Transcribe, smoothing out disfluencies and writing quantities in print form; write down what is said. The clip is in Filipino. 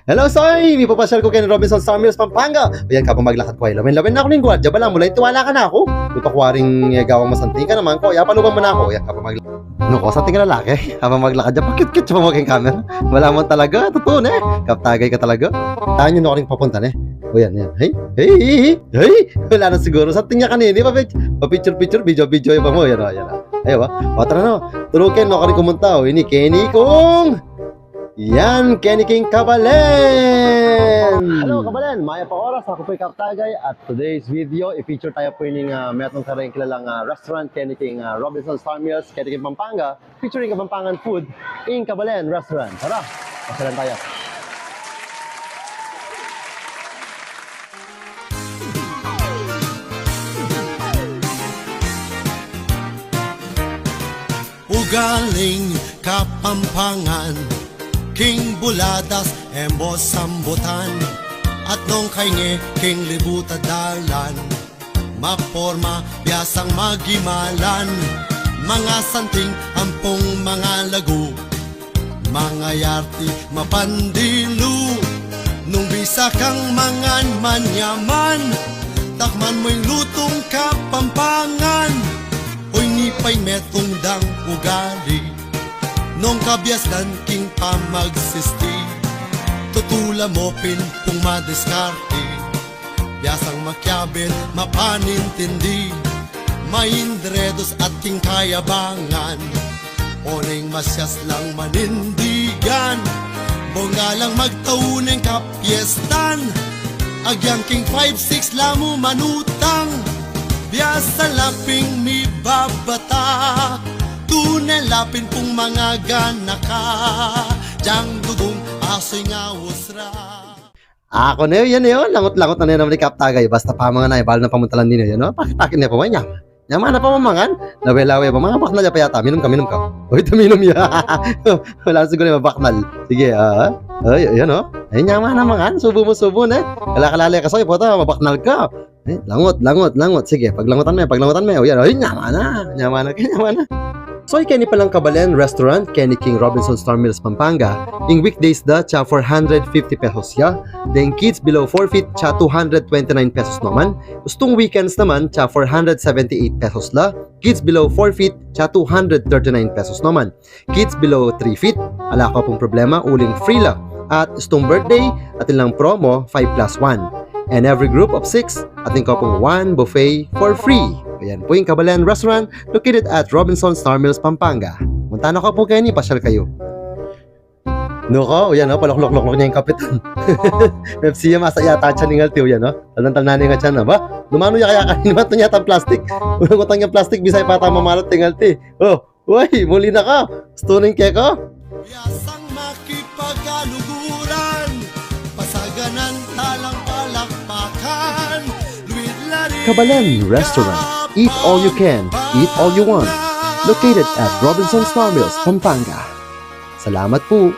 Hello, Soy! May papasyal ko kay Robinson Star Mills, Pampanga. Ayan, kapag maglakad ko ay lamin na ako ng gwadya ba lang mula tiwala ka na ako. Lutakwaring gawang masanting ka naman ko. Kaya paluban mo na ako. Ayan, kapag maglakad. Ano ko, sa tingin lalaki. Habang maglakad dyan, pakit-kit siya maging camera. Wala mo talaga. Totoo na eh. Kaptagay ka talaga. Tahan nyo na ako rin papunta na eh. O yan, yan. Hey! Wala na siguro. Sa tingin kanini, pa-picture, video iba mo. Yan o, yan o. Ayaw ba? O, tara na. Turukin no ka rin kumunta. O, ini Kenny kong... Yan, Kenny King Kabalen! Hello Kabalen, maya pa oras, ako po Kaptagay at today's video, i-feature tayo po yung metong karang kilalang restaurant, Kenny King Robinson Star Mills, Kenny King Pampanga, featuring Kapampangan food in Kabalen Restaurant. Tara, pasalan tayo. Ugaling Kapampangan, King Buladas, Embos Sambutan, at nung kainge, King Libuta Dalan, maporma, biyasang magimalan, mga santing, ampong mga lagu, mga yarti, mapandilu, nung bisa kang mangan manyaman, takman mo'y lutong Kapampangan, hoy ngipay metong dang ugali, nung kabyasdan king pa magsisti, tutula mo pinpong madiskarte, biyasang makyabel mapanintindi, maindredos at king kayabangan, oneng masyas lang manindigan, bunga lang magtauneng kapyestan, agyang king 5-6 lamu manutang, biyasa laping mi babata, tunay lapin pong mga ganaka, diyang dugong asoy nga usra. Ako na yun, langot-langot na naman ni Kaptagay, basta pa mga naibal na pamuntalan din yun, no? Pakipakin niya pa ba, nyama? Nyama na pa mamangan, lawe-lawe pa, mga baknal pa yata, minum ka. Uy, tuminom ya. Wala siguro yung baknal. Sige, ay, yan o. Ay, nyama na mangan, subo na. Kala-kalali ka sa'yo, pota, mabaknal ka. Ay, langot. Sige, paglangotan mo. O yan, ay, nyama na. So, Kenny palang Kabalen Restaurant, Kenny King Robinson Star Mills, Pampanga. In weekdays da, cha 450 pesos ya. Then kids below 4 feet, cha 229 pesos naman. Gustong weekends naman, cha 478 pesos la. Kids below 4 feet, cha 239 pesos naman. Kids below 3 feet, ala ko pong problema, uling free la. At gustong birthday, atin lang promo, 5+1. And every group of 6, atin ko pong 1 buffet for free. Ayan po yung Kabalen Restaurant located at Robinson Star Mills, Pampanga. Punta na ko po kayo, pasyal kayo. No ko, yan o, palaklok-lok niya yung kapitan. Pepsi ya, masaya tacha ningal tiyo yan o. Talantal-nani nga tiyan na ba? Lumano ya kaya kanina ito niya ang plastic. Unang utang yung plastic, bisay pa tama malat tingal ti. Oh, uy, muli na ka. Stunning keko. Biyasang makipagaluguran, pasaganan talang palakpakan, Kabalen Restaurant. Eat all you can, eat all you want. Located at Robinson Star Mills, Pampanga. Salamat po.